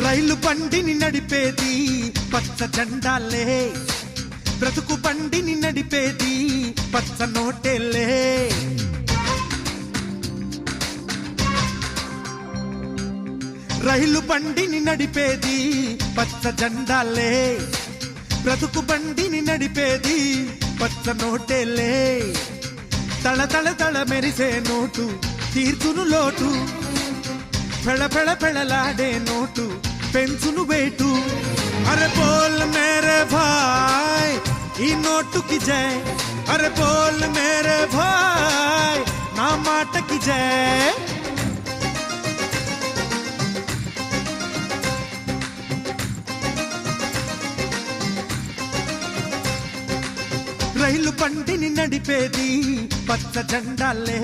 రైలు బండిని నడిపేది పచ్చ జెండాలే, బ్రతుకు బండిని నడిపేది పచ్చ నోటేలే. రైలు బండిని నడిపేది పచ్చ జెండాలే, బ్రతుకు బండిని నడిపేది పచ్చ నోటేలే. తళ తళ తళ మెరిసే నోటు తీర్చును లోటు, ఫెళ ఫెళ ఫెళలాడే నోటు పెంచును వేటు. అరే బోల్ మేరే భాయ్ ఈ నోటుకి జై, అరే బోల్ మేరే భాయ్ నా మాటకి జై. రైలు బండిని నడిపేది పచ్చ జెండాలే.